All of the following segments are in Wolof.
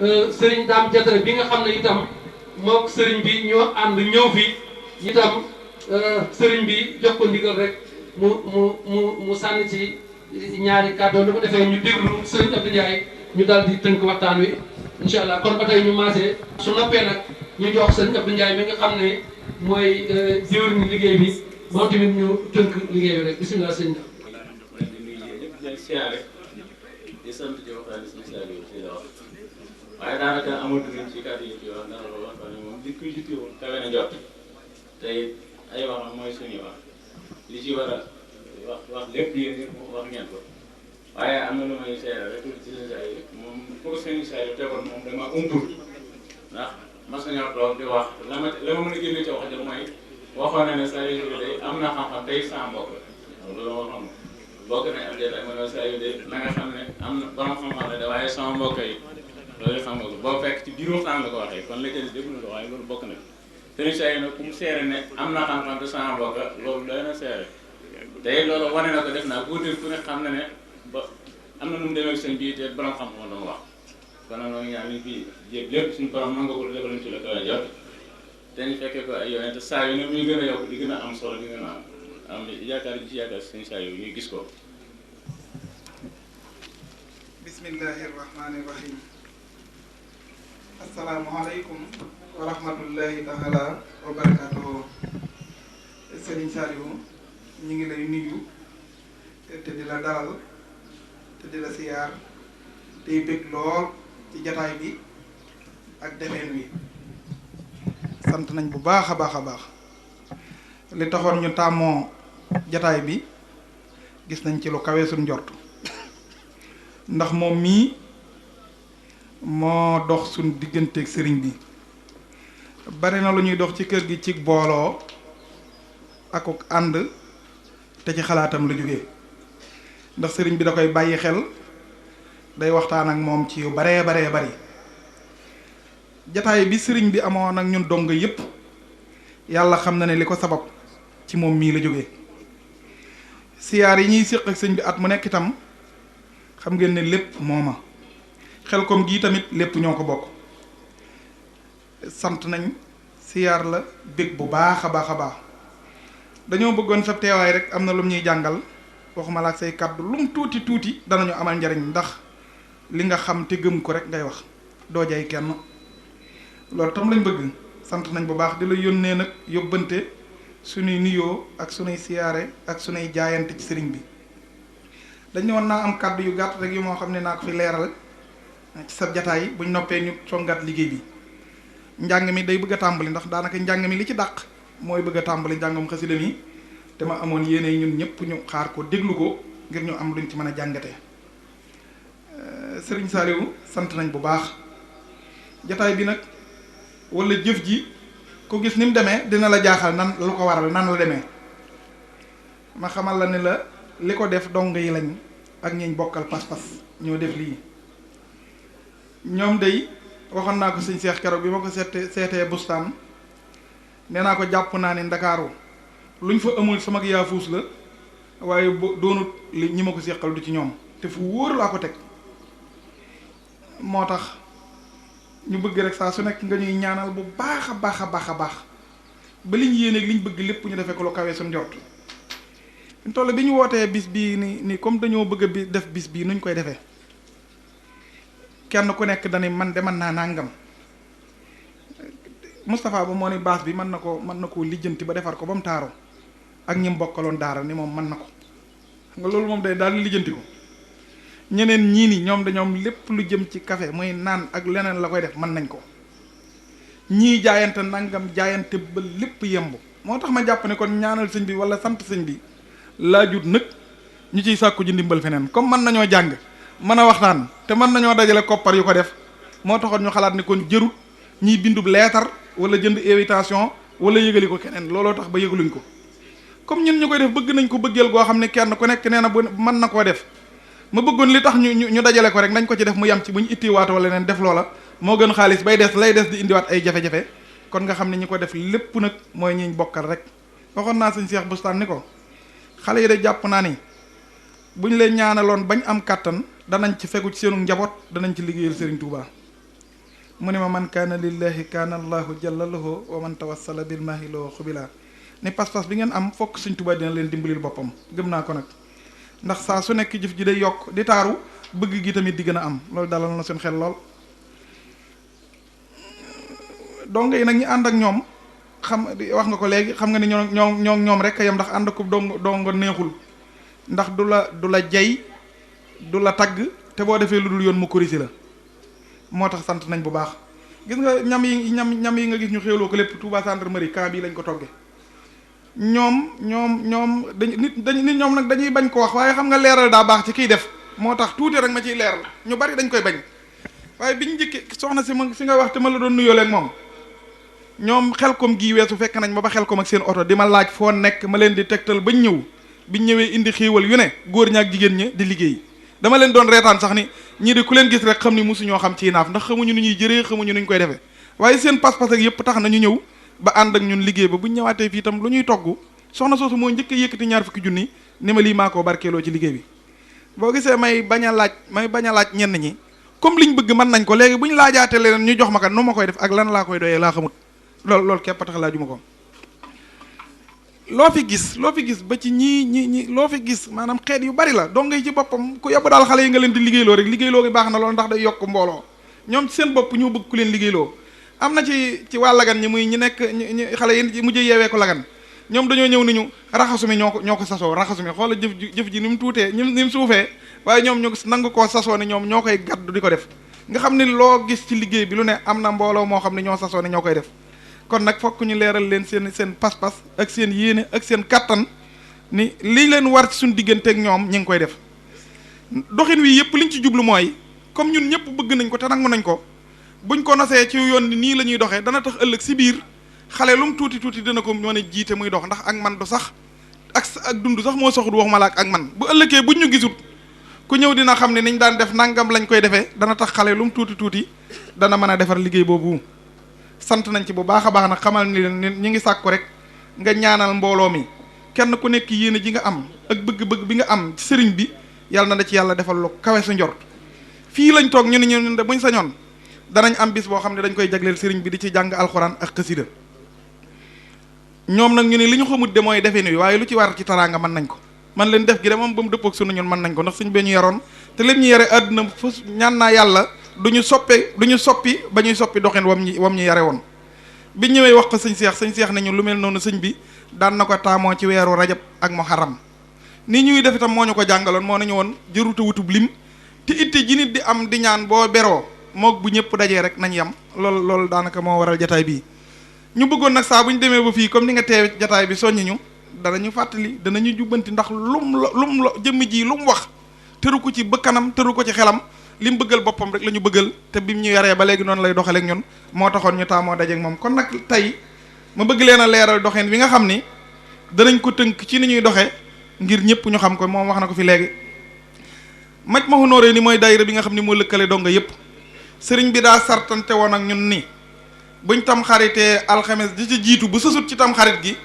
sëriñ Daam Jatara bi nga xam ne itam mook sëriñ bi ñoo ànd ñëw fi itam sëriñ bi jox ko ndigal rek mu sànni ci ñaari kàddu lu ko defee ñu déglu sëriñ Abdou Ndiaye ñu daal di tënk waxtaan wi incha allah kon ba tey ñu maasee su noppee nag ñu jox sëriñ Abdou Ndiaye mi nga xam ne mooy jëwriñu liggéey bi moom tamit ñu tënk liggéey bi rek bisimilah sëriñ di siyaare di sant di waxtaan si siyaare yi si la wax waaye daanaka amatu nañ ci kàddu yi ci wax ndax loolu wax ne moom li koy jittiwoon kawe na jot tey ay waxam mooy suñuy wax li ci war a wax lépp yéen wax ngeen ko waaye am na lu may seere rek ci seen saa yi moom pour seen saa yi tegoon moom dama umpul ndax mas nañoo toog di wax la ma mën a génne ca wax ja mooy waxoon na ne saa yu day am na xam-xam tey saa mbokk loolu moo xam bokk nañ am déet ak ma ne saa yu de na nga xam ne am na borom xam-xam la de waaye sama mbokk yi loolu xam nga ko boo fekk ci biiru fan la ko waxee kon la jël déglu la waaye loolu bokk na sëriñ saa yi nag ku mu seere ne am na xam-xam te sama mbokk loolu doy na seere tey loolu wane na ko def naa buuti ku ne xam na ne ba am na nu mu demee ak seen bii te borom xam-xam la mu wax kon nag noonu ñaan liñ fii jéeg lépp suñu borom mën nga ko defal ci la kaw a jot te ñu fekkee ko ay yoon te saa yu ne muy gën a yokk di gën a am solo di gën a am yaakaar ji ci yaakaar suñu saa yu ñuy gis ko bismillahi rahmani rahim asalaamaaleykum wa rahmatullahi taala wa barakatuhu Sëriñ Saliou ñu ngi lay nuyu te di la dalal te di la siyaar tey bëgg lool ci jataay bi ak defeen wi sant nañ bu baax a baax a baax li taxoon ñu tàmmoo jataay bi gis nañ ci lu kawe suñ njort ndax moom mii moo dox suñ digganteeg sëriñ bi bari na lu ñuy dox ci kër gi ci booloo akuk ànd te ci xalaatam la jógee ndax sëriñ bi da koy bàyyi xel day waxtaan ak moom ci yu baree bari jataay bi sëriñ bi amoon ak ñun dong yépp yàlla xam na ne li ko sabab ci moom mii la jógee siyaar yi ñuy séq ak sëriñ bi at mu nekk itam xam ngeen ne lépp mooma xel kom gii tamit lépp ñoo ko bokk sant nañ siyaar la bég bu baax a baax a baax dañoo bëggoon sa teewaay rek am na lum ñuy jàngal waxuma la ak say kàddu lum tuuti tuuti danañu amal njariñ ndax li nga xam te gëm ko rek ngay wax doo jay kenn loolu tam lañ bëgg sant nañ bu baax di la yónnee nag yóbbante suñuy nuyoo ak suñuy siyaare ak suñuy jaayante ci sëriñ bi dañu woon naa am kàddu yu gàtt rek yu moo xam ne naa ko fi leeral ci sa jataay buñ noppee ñu songaat liggéey bi njàng mi day bëgg a tàmbali ndax daanaka njàng mi li ci dàq mooy bëgg a tàmbali njàngam xasida mi te ma amoon yéene ñun ñëpp ñu xaar ko déglu ko ngir ñu am luñ ci mën a jàngatee sëriñ Saliou sant nañ bu baax jataay bi nag wala jëf ji ko gis ni mu demee dina la jaaxal nan lu ko waral nan la demee ma xamal la ne la li ko def dong yi lañ ak ñiñ bokkal pas-pas ñoo def lii ñoom day waxoon naa ko sëñ Seex keroog bi ma ko seetee bustaan nee naa ko jàpp naa ne ndakaaru luñ fa amul sama yaafuus la waaye doonut li ñi ma ko seqal du ci ñoom te fu wóor laa ko teg moo tax ñu bëgg rek saa su nekk nga ñuy ñaanal bu baax a baax a baax a baax ba liñ yéeneeg liñ bëgg lépp ñu defee ko lu kawee suñ njort ñu toll bi ñu wootee bis bii ni comme dañoo bëgg a def bis bii nuñ koy defee kenn ku nekk dani man de mën naa nàngam Moustapha ba moo ni baas bi mën na koo lijjanti ba defar ko ba mu taaru ak ñi bokkaloon daara ni moom mën na ko xam nga loolu moom day daal lijjanti ko ñeneen ñii ni ñoom dañoom lépp lu jëm ci café muy naan ak leneen la koy def mën nañ ko ñii jaayante nangam jaayante ba lépp yemb moo tax ma jàpp ne kon ñaanal sëñ bi wala sant sëñ bi laajut nag ñu ciy sàkku ji ndimbal feneen comme mën nañoo jàng mën a waxtaan te mën nañoo dajale koppar yu ko def moo taxoon ñu xalaat ni kon jërut ñiy bindub leetar wala jënd invitation wala yëgali ko keneen looloo tax ba yëgaluñ ko comme ñun ñu koy def bëgg nañ ko bëggeel goo xam ne kenn ku nekk nee na bu mën na koo def ma bëggoon li tax ñu dajale ko rek nañ ko ci def mu yam ci bu ñu ittiwaatoo wala neen def loola moo gën xaalis bay des lay des di indiwaat ay jafe-jafe kon nga xam ne ñi ko def lépp nag mooy ñiñ bokkal rek waxoon naa sëñ Cheikh Bustaan ni ko xale yi de jàpp naa ni buñ leen ñaanaloon bañ am kàttan danañ ci fegu ci seenu njaboot danañ ci liggéeyal Serigne Touba mu ne ma man kaana lillahi kaana allahu jalla lahu wa man tawassala bil maahi lahu xubila ni pas-pas bi ngeen am fokk Sëñ Tuubaa dina leen dimbalil boppam gëm naa ko nag ndax saa su nekk jëf ji day yokk di taaru bëgg gi tamit di gën a am loolu dalal na seen xel lool. donga yi nag ñi ànd ak ñoom xam wax nga ko léegi xam nga ni ñoom rek a yem ndax ànd ko donga neexul ndax du la jay du la tagg te boo defee lu dul yoon mu korisi la moo tax sant nañ bu baax. gis nga ñam yi nga gis ñu xéwloo ko lépp Touba gendarmerie camp bii lañ ko togge ñoom ñoom nag dañuy bañ ko wax waaye xam nga leeral daa baax ci kiy def moo tax tuuti rek ma ciy leeral ñu bari dañ koy bañ waaye biñ njëkkee soxna si nga wax te ma la doon nuyoo leen moom ñoom Xelkom gii weesu fekk nañ ma ba Xelkom ak seen oto di ma laaj foo nekk ma leen di tegtal bañ ñëw biñ ñëwee indi xéewal yu ne góor ña ak jigéen ña di liggéey dama leen doon reetaan sax ni ñii de ku leen gis rek xam ni mosu ñoo xam ci naaf ndax xamuñu nu ñuy jëree xamuñu nuñ koy defee waaye seen pas-pas ak yëpp tax na ñu ñëw ba ànd ak ñun liggéey ba buñ ñëwaatee fii itam lu ñuy togg soxna soosu moo njëkk a yëkkati 20 junni ni ma lii maa koo barkeeloo ci liggéey bi boo gisee may bañ a laaj ñenn ñi comme liñ bëgg mën nañ ko léegi buñ laajaatee leen ñu jox ma kat nu ma koy def ak lan laa koy doyee laa xamut loolu képp tax laajuma ko loo fi gis ba ci ñi loo fi gis maanaam xeet yu bari la dong ngay ci boppam ku yóbbu daal xale yi nga leen di liggéeyloo rek liggéeyloo gi baax na loolu ndax day yokk mbooloo ñoom ci seen bopp ñoo bëgg ku leen liggéeyloo am na ci waa Lagan ñi muy ñi nekk ñi xale yi mujjee yeewee ko Lagan ñoom dañoo ñëw ni ñu raxasu mi ñoo ko sasoo raxasu mi xoola jëf ji ni mu tuutee ni mu suufee waaye ñoom ñu nangu koo sasoo ni ñoom ñoo koy gaddu di ko def nga xam ne loo gis ci liggéey bi lu ne am na mbooloo moo xam ne ñoo sasoo ni ñoo koy def kon nag fokk ñu leeral leen seen pas-pas ak seen yéene ak seen kattan ni li leen war ci suñu digganteeg ñoom ñi ngi koy def doxin wi yëpp liñ ci jublu mooy comme ñun ñëpp bëgg nañ ko te nangu nañ ko buñ ko nosee ci yoon ni nii la ñuy doxee dana tax ëllëg si biir xale lu mu tuuti dina ko mën a jiite muy dox ndax ak man du sax ak dund sax moo soxut waxuma la ak man bu ëllëgee buñ ñu gisut ku ñëw dina xam ne niñ daan def nangam lañ koy defee dana tax xale lu mu tuuti dana mën a defar liggéey boobu sant nañ ci bu baax a baax nag xamal ni leen ñi ngi sàkku rek nga ñaanal mbooloo mi kenn ku nekk yéene ji nga am ak bëgg-bëgg bi nga am ci sëriñ bi yàlla na da ci yàlla defal lu kawe sa njort fii lañ toog ñu ne ñun de buñ sañoon danañ am bis boo xam ne dañ koy jagleel sëriñ bi di ci jàng alxuraan ak xasida ñoom nag ñu ne li ñu xamut de mooy defee ni waaye lu ci war ci taraanga mën nañ ko man leen def gi de moom ba mu dëppoog sunu ñun mën nañ ko ndax suñ bee ñu yaroon te leen ñu yare àdduna fas ñaan naa yàlla duñu soppi ba ñuy soppi doxin wam ñu yare woon bi ñëwee wax ko sëñ Seex nañu lu mel noonu sëñ bi daan na ko taamoo ci weeru rajab ak muharram ni ñuy def itam moo ñu ko jàngaloon moo nañu woon jëruta wutub lim te itte ji nit di am di ñaan boo beroo moog bu ñëpp dajee rek nañ yem loolu daanaka moo waral jataay bii ñu bëggoon nag saa bu ñu demee ba fii comme ni nga teewe jataay bi soññi ñu danañu fàttali danañu jubbanti ndax lum jëmm ji lu mu wax tëru ko ci bëkkanam tëru ko ci xelam li mu bëggal boppam rek la ñu bëggal te bi mu ñu yaree ba léegi noonu lay doxaleek ñun moo taxoon ñu taamoo dajeek moom kon nag tey ma bëgg leen a leeral doxeen bi nga xam ni danañ ko tënk ci ni ñuy doxe ngir ñëpp ñu xam ko moom wax na ko fi léegi Majmahun Nurayni mooy daayira bi nga xam ni moo lëkkale donga yëpp sëriñ bi daa sartante woon ak ñun ni buñ tam xaritee alxames di ci jiitu bu sësut ci tam xarit gi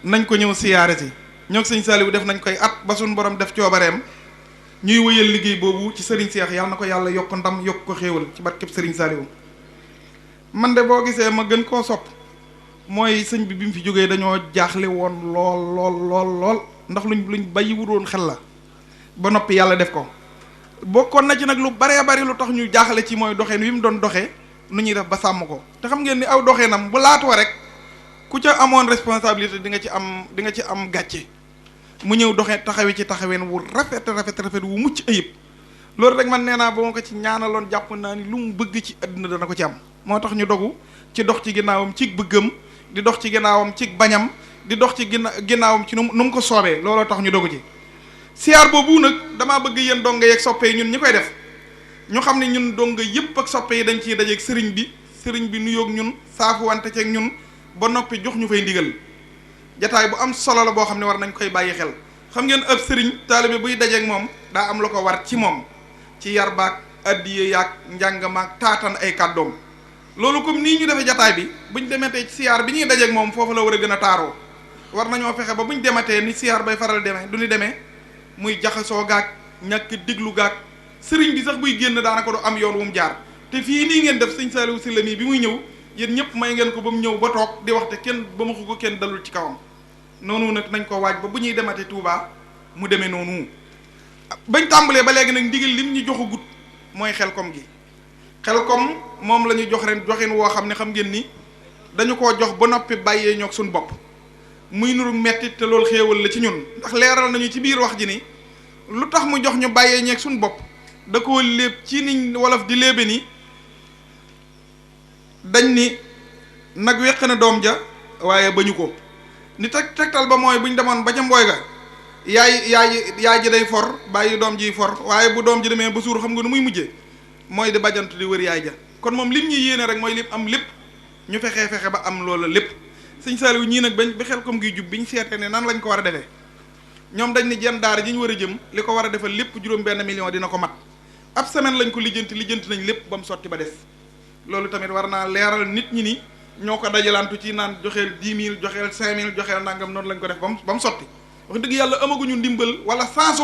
nañ ko ñëw siyaare si ñoo sëñ Saliou def nañ koy at ba suñ borom def coobareem ñuy wëyal liggéey boobu ci sëriñ Seex yàlla na ko yàlla yokk ndam yokk ko xéewal ci barkeb sëriñ Saliou man de boo gisee ma gën koo sopp mooy sëñ bi mu fi jógee dañoo jaaxle woon lool ndax luñ bàyyi wuroon xel la ba noppi yàlla def ko bokkoon na ci nag lu baree bari lu tax ñu jaaxle ci mooy doxeen wi mu doon doxee nu ñuy def ba sàmm ko te xam ngeen ni aw doxeenam bu laatoo rek ku ca amoon responsabilité di nga ci am gàcce mu ñëw doxee taxaween wu rafet wu mucc ayib loolu rek man nee naa ba ma ko ci ñaanaloon jàpp naa ni lu mu bëgg ci àdduna dana ko ci am moo tax ñu dogu ci dox ci ginnaawam ci bëggam di dox ci ginnaawam ci bañam di dox ci ginnaawam ci nu mu ko soobee looloo tax ñu dogu ci siyaar boobu nag damaa bëgg yéen donga yeeg soppe yi ñun ñi koy def ñu xam ne ñun donga yëpp ak soppe yi dañ ciy dajeeg sëriñ bi nuyoog ñun saafu wante ceeg ñun ba noppi jox ñu fay ndigal jataay bu am solo la boo xam ne war nañ koy bàyyi xel xam ngeen ab sëriñ taalibe buy dajeeg moom daa am lu ko war ci moom ci yar baak addiye yaak njàng maak taatan ay kàddoom loolu comme nii ñu defee jataay bi buñ demetee ci siyaar bi ñuy dajeeg moom foofu la war a gën a taaroo war nañoo fexe ba buñ dematee ni siyaar bay faral demee du ñu demee muy jaxasoo gaak ñàkk diglu gaak sëriñ bi sax buy génn daanaka du am yoon wu mu jaar te fii nii ngeen def sëñ Saliou Sylla mii bi muy ñëw yéen ñëpp may ngeen ko ba mu ñëw ba toog di wax te kenn ba ma ko kenn dalul ci kawam noonu nag nañ ko waaj ba bu ñuy demati Touba mu demee noonu bañ tàmbalee ba léegi nag ndigal lim ñu joxagut mooy Xelcom gi. Xelcom moom la ñu jox ren joxin woo xam ne xam ngeen ni dañu koo jox ba noppi bàyyee ñoog suñu bopp muy nuru metti te loolu xéewal la ci ñun ndax leeral nañu ci biir wax ji ni lu tax mu jox ñu bàyyee ñeeg suñu bopp da koo léeb ci niñ wolof di léebe ni dañ ni nag weq na doom ja waaye bañu ko ni tegtal ba mooy buñ demoon ba ca mbooy ga yaay ji day for bàyyi doom jiy for waaye bu doom ji demee ba suur xam nga nu muy mujjee mooy di bajantu di wër yaay ja kon moom lim ñuy yéene rek mooy lim am lépp ñu fexe ba am loola lépp sëñ Saliou ñii nag bañ bi Xelcom gi jub biñ seete ne nan lañ ko war a defee ñoom dañ ni jenn daara ji ñu war a jëm li ko war a defal lépp juróom-benn million dina ko mat ab semaine lañ ko lijjanti nañ lépp ba mu sotti ba des loolu tamit war naa leeral nit ñi ni ñoo ko dajalantu ci naan joxeel 10 000 joxeel 5 000 joxeel nangam noonu lañ ko def ba mu sotti wax dëgg yàlla amaguñu ndimbal wala sansu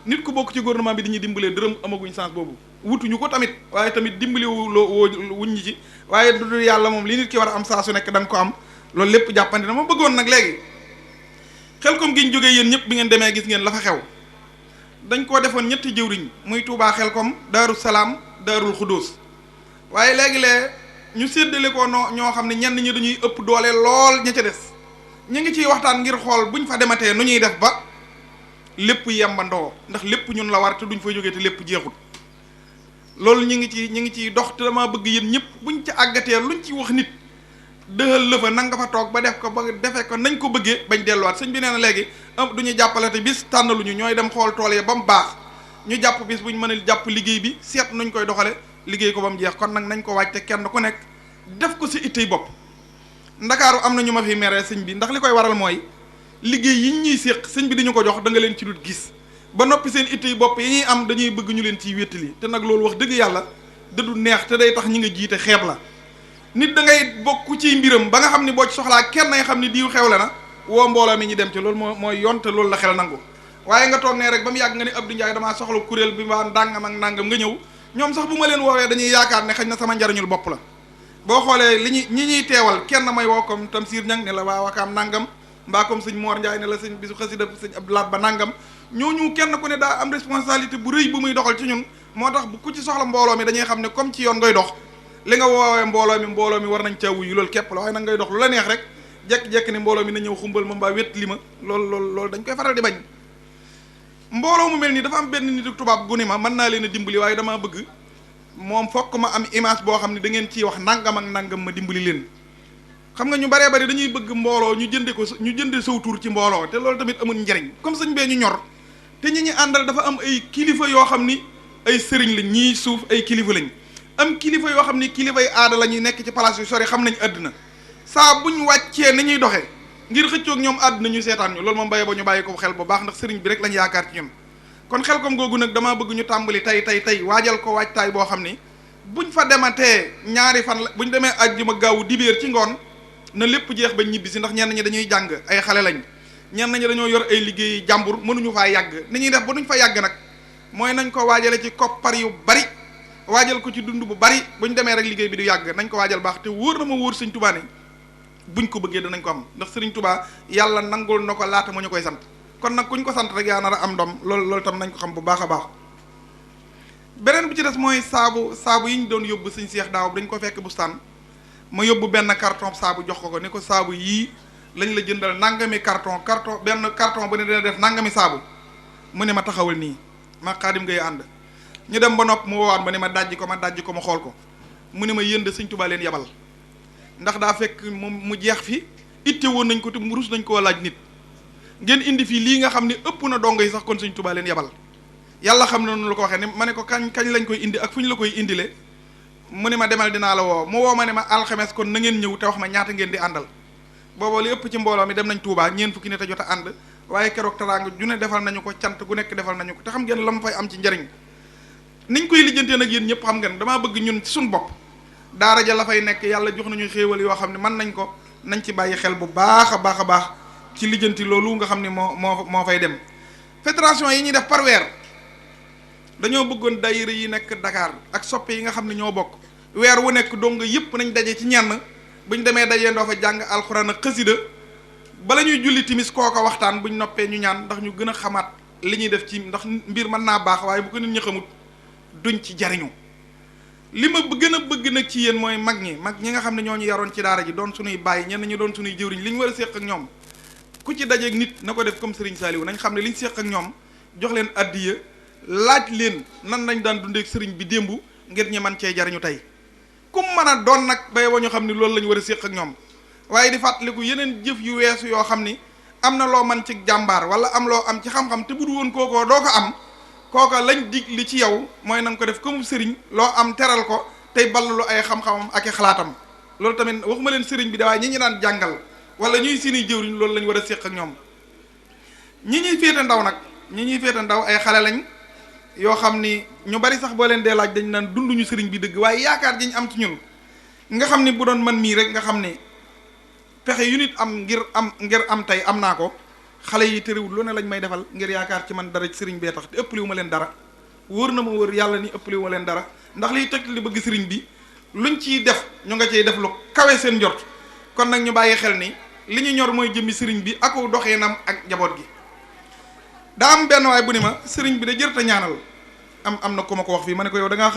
nit ku bokk ci gouvernement bi di ñu dimbalee dërëm amaguñ sens boobu wutuñu ko tamit waaye tamit dimbali wuñ ñi ci waaye du yàlla moom li nit ki war a am saa su nekk da nga ko am loolu lépp jàppandi na ma bëggoon nag léegi Xelcom gi ñu jógee yéen ñëpp bi ngeen demee gis ngeen la fa xew dañ koo defoon ñetti jëwriñ muy Touba Xelcom Daaru Salaam Daarul Xudóos waaye léegi-lee ñu séddale ko ñoo xam ne ñenn ñi dañuy ëpp doole lool ña ca des ñu ngi ciy waxtaan ngir xool buñ fa dematee nu ñuy def ba lépp yembandoo ndax lépp ñun la war te duñ fa jógee te lépp jeexul loolu ñu ngi ciy dox te dama bëgg yéen ñëpp buñ ca àggatee luñ ci wax nit dëxal lëfa nag nga fa toog ba def ko ba defee ko nañ ko bëggee bañ delluwaat sëñ bi nee na léegi du ñu jàppale te bis tànnaluñu ñooy dem xool tool yi ba mu baax ñu jàpp bis buñ mën a jàpp liggéey bi seet nuñ koy doxale liggéey ko ba mu jeex kon nag nañ ko waaj te kenn ku nekk def ko si ittey bopp ndakaaru am na ñu ma fi meree sëñ bi ndax li koy waral mooy liggéey yi ñuy séq sëñ bi dañu ko jox da nga leen ci dut gis ba noppi seen ittey bopp yi ñuy am dañuy bëgg ñu leen ciy wéttali te nag loolu wax dëgg yàlla da du neex te day tax ñi nga jiite xeeb la nit da ngay bokk ci mbiram ba nga xam ni boo ci soxlaa kenn nga xam ni diw xewle na woo mbooloo mi ñu dem ci loolu mooy yoon te loolu la xel nangu waaye nga toog nee rek ba mu yàgg nga ni Abdou Ndiaye damaa soxla kuréel bi waa ndàngam ak ndàngam nga ñëw ñoom sax bu ma leen woowee dañuy yaakaar ne xëy na sama njariñul bopp la boo xoolee ñi ñuy teewal kenn may woo comme Tamsir Ñang ne la waa Wakaam nangam mbaa comme sëñ Mor Ndiaye ne la sëñ bisu xasida sëñ Abdoulaat ba nangam ñooñu kenn ku ne daa am responsabilité bu rëy bu muy doxal ci ñun moo tax bu ku ci soxla mbooloo mi dañuy xam ne comme ci yoon ngay dox li nga woowee mbooloo mi war nañ caa wuyu loolu képp la waaye nag ngay dox lu la neex rek jekk-jekk ni mbooloo mi na ñëw xumbal ma mbaa wét li ma loolu dañ koy faral di bañ mbooloo mu mel nii dafa am benn nitu tubaab gu ni ma mën naa leen a dimbali waaye damaa bëgg moom fokk ma am image boo xam ne da ngeen ciy wax nangam ak nangam ma dimbali leen xam nga ñu baree bari dañuy bëgg mbooloo ñu jënde saw tur ci mbooloo te loolu tamit amul njariñ comme sëñ bee ñu ñor te ñi ñi àndal dafa am ay kilifa yoo xam ni ay sëriñ lañ ñii suuf ay kilifa lañ am kilifa yoo xam ni kilifay aada la ñuy nekk ci place yu sori xam nañ àddina saa buñ wàccee ni ñuy doxee ngir xëccoog ñoom àddina ñu seetaan ñu loolu moom bàyyi ba ñu bàyyi ko xel bu baax ndax sëriñ bi rek lañ yaakaar ci ñun kon Xelcom googu nag damaa bëgg ñu tàmbali tey waajal ko waajtaay boo xam ni buñ fa dematee ñaari fan la buñ demee àjjuma gaawu dibéer ci ngoon na lépp jeex ba ñibbi si ndax ñenn ñi dañuy jàng ay xale lañ ñenn ñi dañoo yor ay liggéey jàmbur mënuñu faa yàgg ni ñuy def ba duñ fa yàgg nag mooy nañ ko waajale ci koppar yu bari waajal ko ci dund bu bari buñ demee rek liggéey bi du yàgg nañ ko waajal baax te wóor na ma wóor sëñ Touba ne buñ ko bëggee danañ ko am ndax sëriñ Touba yàlla nangul na ko laata mu ñu koy sant kon nag kuñ ko sant rek yaa nar a am ndom loolu tam nañ ko xam bu baax a baax beneen bi ci des mooy saabu yi ñu doon yóbbu sëñ Seex daaw dañ ko fekk bustaan ma yóbbu benn carton saabu jox ko ni ko saabu yii lañ la jëndal nangami carton benn carton bu ne dina def nangami saabu mu ne ma taxawal nii ma Xaadim ngay ànd ñu dem ba nopp mu woowaat ma ne ma dajji ko ma xool ko mu ne ma yënd sëñ Touba leen yabal ndax daa fekk mu jeex fi itte woon nañ ko te mu rus nañ koo laaj nit ngeen indi fii lii nga xam ne ëpp na dongo yi sax kon sëñ Touba leen yabal yàlla xam ne noonu la ko waxee ne ma ne ko kañ lañ koy indi ak fu ñu la koy indile mu ne ma demal dinaa la woo mu woo ma ne ma alxames kon na ngeen ñëw te wax ma ñaata ngeen di àndal booba li ëpp ci mbooloo mi dem nañ Touba ñeen fukki nit a jot a ànd waaye keroog teraanga ju ne defal nañu ko cant gu nekk defal nañu ko te xam ngeen la mu fay am ci njariñ niñ koy lijjantee nag yéen ñëpp xam ngeen damaa bëgg ñun ci suñu bopp daara ja la fay nekk yàlla jox nañu xéewal yoo xam ne mën nañ ko nañ ci bàyyi xel bu baax a baax ci lijjanti loolu nga xam ne moo fay dem fédération yi ñuy def par weer dañoo bëggoon daayira yi nekk Dakar ak soppe yi nga xam ne ñoo bokk weer wu nekk donga yëpp nañ daje ci ñenn buñ demee dajee ndoo fa jàng alxuraan ak xasida bala ñuy julli timis kooko waxtaan buñ noppee ñu ñaan ndax ñu gën a xamaat li ñuy def ci ndax mbir mën naa baax waaye bu ko nit ñi xamut duñ ci jariñu li ma gën a bëgg nag ci yéen mooy mag ñi nga xam ne ñoo ñu yaroon ci daara ji doon suñuy bàyyi ñenn ñu doon suñuy jëwriñ li ñu war a séq ak ñoom ku ci dajeeg nit na ko def comme Serigne Saliou nañ xam ne li ñu séq ak ñoom jox leen addiya laaj leen nan lañ daan dundeek sëriñ bi démb ngir ñi man cee jariñu tey kum mën a doon nag bay wa ñu xam ne loolu la ñu war a séq ak ñoom waaye di fàttaliku yeneen jëf yu weesu yoo xam ni am na loo man ci jàmbaar wala am loo am ci xam-xam te bu du woon kookoo doo ko am kooka lañ dig li ci yow mooy na nga ko def comme sëriñ loo am teral ko tey ballalu ay xam-xamam ak i xalaatam loolu tamit waxuma leen sëriñ bi da waaye ñi ñu daan jàngal wala ñuy seeni jëwriñ loolu la ñu war a séq ak ñoom ñi ñuy féete ndaw nag ñi ñuy féete ndaw ay xale lañ yoo xam ni ñu bari sax boo leen dee laaj dañ naan dunduñu sëriñ bi dëgg waaye yaakaar ji ñu am ci ñun nga xam ni bu doon man mii rek nga xam ni pexe yu nit am ngir am tey am naa ko xale yi tëriwul lu ne lañ may defal ngir yaakaar ci man dara ci sëriñ bee tax te ëppaliwu ma leen dara wóor na ma wóor yàlla ni ëppaliwu ma leen dara ndax liy teg li bëgg sëriñ bi luñ ciy def ñu nga ciy def lu kawe seen njort kon nag ñu bàyyi xel ni li ñu ñor mooy jëmmi sëriñ bi ak doxinam ak njaboot gi daa am benn waay bu ni ma sëriñ bi da jërta ñaanal am na ku ma ko wax fii ma ne ko yow da ngaa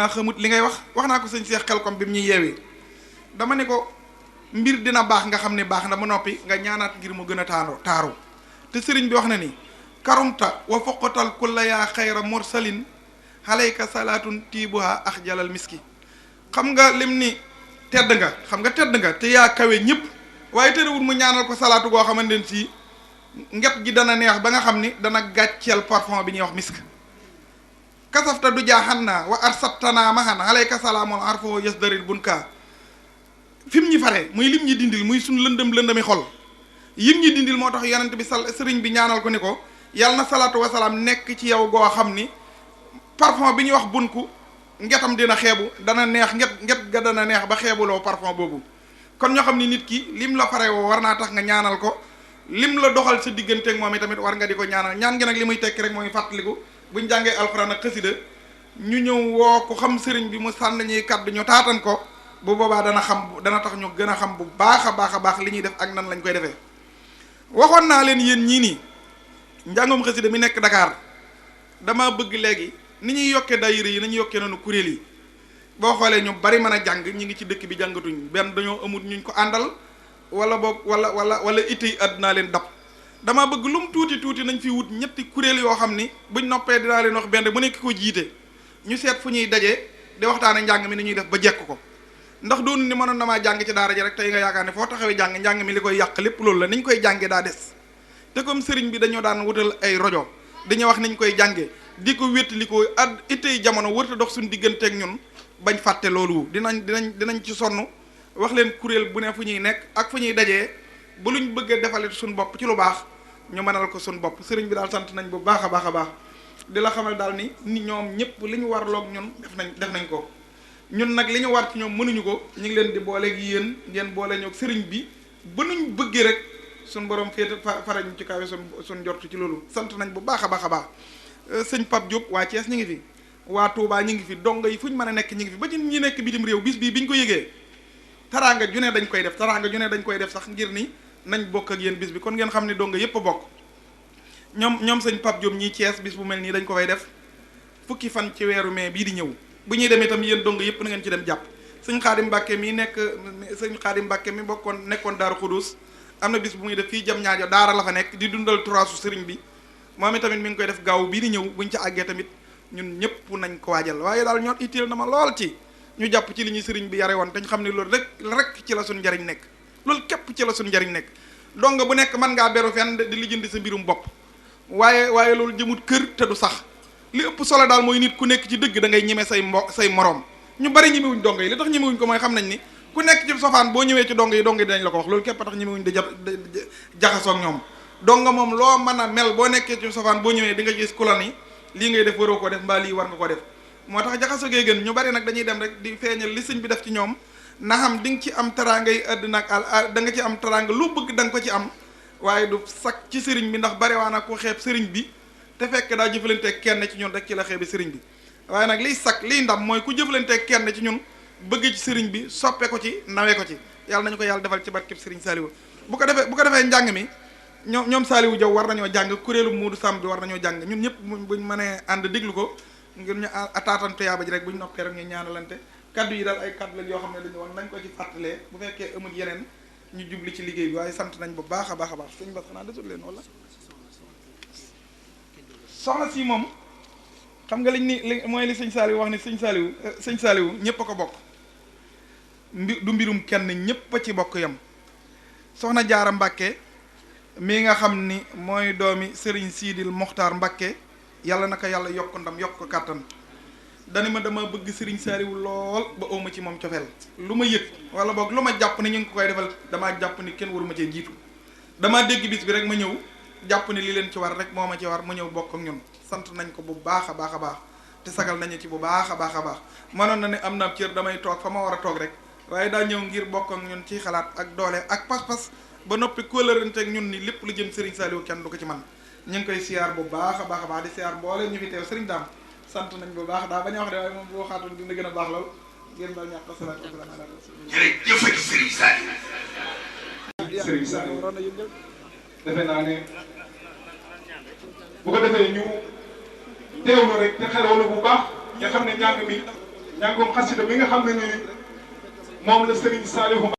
xamut li ngay wax naa ko sëñ Seex Xelkom bi mu ñuy yeewee dama ne ko mbir dina baax nga xam ne baax na ba noppi nga ñaanaat ngir mu gën a taaru te sëriñ bi wax na ni karumta wa foqatal kulla yaa xayra mursalin alayka salaatun tiibuha ax jalal miski xam nga lim ni tedd nga te yaa kawe ñëpp waaye terewul mu ñaanal ko salaatu goo xamante ne si nget gi dana neex ba nga xam ni dana gàcceel parfum bi ñuy wax misk kasafta du jaaxan naa wa arsattanaa maxan alayka salaamun arfoo yes daril bunka fi mu ñi fare muy lim ñi dindil muy suñ lëndami xol yim ñi dindil moo tax yonent bi sëriñ bi ñaanal ko ni ko yàlla na salaatu wasalaam nekk ci yow goo xam ni parfum bi ñuy wax bunku ngetam dina xeebu dana neex nget ga dana neex ba xeebuloo parfum boobu kon ñoo xam ni nit ki lim la fare woo war naa tax nga ñaanal ko lim la doxal sa digganteeg moom itamit war nga di ko ñaanal ñaan gi nag li muy tekki rek mooy fàttaliku buñ jàngee alxuraan ak xasida ñu ñëw woo ko xam sëriñ bi mu sànn ñuy kaddu ñu taatan ko bu boobaa dana tax ñu gën a xam bu baax a baax li ñuy def ak nan lañ koy defee waxoon naa leen yéen ñii nii njàngum xasida mi nekk Dakar dama bëgg léegi ni ñuy yokkee daayira yi nañu yokkee noonu kuréel yi boo xoolee ñu bari mën a jàng ñi ngi ci dëkk bi jàngatuñ benn dañoo amul ñuñ ko àndal wala boog wala ittey àddunaa leen dab dama bëgg lu mu tuuti nañ fi wut ñetti kuréel yoo xam ni buñ noppee dinaa leen wax benn bu nekk ko jiite ñu seet fu ñuy dajee di waxtaane njàng mi ni ñuy def ba jekk ko ndax doonu ni mënoon na maa jàng ci daara ji rek tey nga yaakaar ne foo taxawee njàng mi li koy yàq lépp loolu la niñ koy jàngee daa des te comme sëriñ bi dañoo daan wutal ay rajo dañuy wax niñ koy jàngee di ko wéttali ko ittey jamono wërta dox suñu digganteeg ñun bañ fàtte loolu dinañ ci sonn wax leen kuréel bu ne fu ñuy nekk ak fu ñuy dajee ba luñ bëgg a defalit suñu bopp ci lu baax ñu mënal ko suñu bopp sëriñ bi daal sant nañ bu baax a baax di la xamal daal ni ñoom ñëpp li ñu warloog ñun def nañ ko ñun nag li ñu war ci ñoom mënuñu ko ñu ngi leen di booleeg yéen ngeen boole ñoog sëriñ bi ba nuñ bëggee rek suñ borom féete farañ ci kawe suñ jortu ci loolu sant nañ bu baax a baax sëñ Pape Diop waa Thiès ñu ngi fi waa Touba ñu ngi fi dongo yi fu ñu mën a nekk ñu ngi fi ba ci ñi nekk bitim réew bis bii biñ ko yëgee taraanga ju ne dañ koy def sax ngir ni nañ bokk ak yéen bis bi kon ngeen xam ne dongo yépp a bokk ñoom sëñ Pape Diop ñii Thiès bis bu mel nii dañ ko fay def fukki fan ci weeru mai bii di ñëw bu ñuy dem itam yéen dongo yépp na ngeen ci dem jàpp sëñ Xaadim Mbàkke mi nekkoon Daaru Xudus am na bis bu muy def fii jam ñaajo daara la fa nekk di dundal turaasu sëriñ bi moom itamit mi ngi koy def gaaw bii di ñëw buñ ca àggee tamit ñun ñëpp nañ ko waajal waaye daal ñoo itteel na ma lool ci ñu jàpp ci li ñuy sëriñ bi yare woon te ñu xam ne loolu rek ci la suñ njariñ nekk loolu képp ci la suñ njariñ nekk donga bu nekk mën ngaa beru fenn di lijjanti sa mbirum bopp waaye loolu jëmut kër te du sax li ëpp solo daal mooy nit ku nekk ci dëgg da ngay ñeme say moroom ñu bari ñemewuñ donga yi li tax ñemewuñ ko mooy xam nañ ni ku nekk ci sofaan boo ñëwee ci donga yi dinañ la ko wax loolu képp tax ñemewuñ di jaxasoo ak ñoom donga moom loo mën a mel boo nekkee ci sofaan boo ñëwee di nga gis ku la ni lii ngay def waroo ko def mbaa lii war nga ko def moo tax jaxasoo gee gën ñu bari nag dañuy dem rek di feeñal li sëñ bi def ci ñoom na xam di nga ci am teraanga yi àddina ak da nga ci am teraanga lu bëgg da nga ko ci am waaye du sakk ci sëriñ bi ndax bari waa na ko xeeb sëriñ bi te fekk daa jëflanteeg kenn ci ñun rek ci la xeebi sëriñ bi waaye nag liy sakk liy ndam mooy ku jëflanteeg kenn ci ñun bëgg ci sëriñ bi soppe ko ci nawe ko ci yàlla nañu ko yàlla defal ci barkeb sëriñ Saliou bu ko defee njàng mi ñoom Saliou Diaw war nañoo jàng kuréelu Muudu Samb bi war nañoo jàng ñun ñëpp buñ mënee ànd déglu ko ngir ñu ataatan tuyaaba ji rek bu ñu noppee rek ñu ñaanalante kaddu yi daal ay kaddu lañ yoo xam ne dañu woon nañ ko ci fàttalee bu fekkee amul yeneen ñu jubli ci liggéey bi waaye sant nañ bu baax a baax a baax sëñ Bass xanaa desul leen wala soxna si moom xam nga liñ ni mooy li sëñ Saliou wax ni sëñ Saliou ñëpp a ko bokk du mbirum kenn ñëpp a ci bokk yam soxna Jaara Mbàkke mi nga xam ni mooy doomi Serigne Sidil Mokhtar Mbàkke yàlla na ko yàlla yokk ndam yokk ko kàttan dani ma dama bëgg Serigne Saliou lool ba awma ci moom cofeel lu ma yëg wala boog lu ma jàpp ni ñu ngi ko koy defal damaa jàpp ni kenn waruma cee jiitu damaa dégg bis bi rek ma ñëw jàpp ni li leen ci war rek moo ma ci war ma ñëw bokk ak ñun sant nañ ko bu baax a baax a baax te sagal nañu ci bu baax a baax a baax mënoon na ne am na cër damay toog fa ma war a toog rek waaye daa ñëw ngir bokk ak ñun ci xalaat ak doole ak pas-pas ba noppi kóolërante ak ñun ni lépp lu jëm Serigne Saliou kenn du ko ci man ñu ngi koy siyaar bu baax a baax a baax di siyaar boole ñu fi teew Serigne Dame sant nañ bu baax daa bañ a wax de waaye moom boo xaatoon dina gën a baax lool ngeen daal ñàkk asalaatu wasalaam ala rasulillah jërëjëf Serigne Saliou. Serigne Saliou defe naa ne bu ko defee ñu teewlu rek te xelawlu bu baax nga xam ne njàng mi njàngum xasida mi nga xam ne ni moom la Serigne Saliou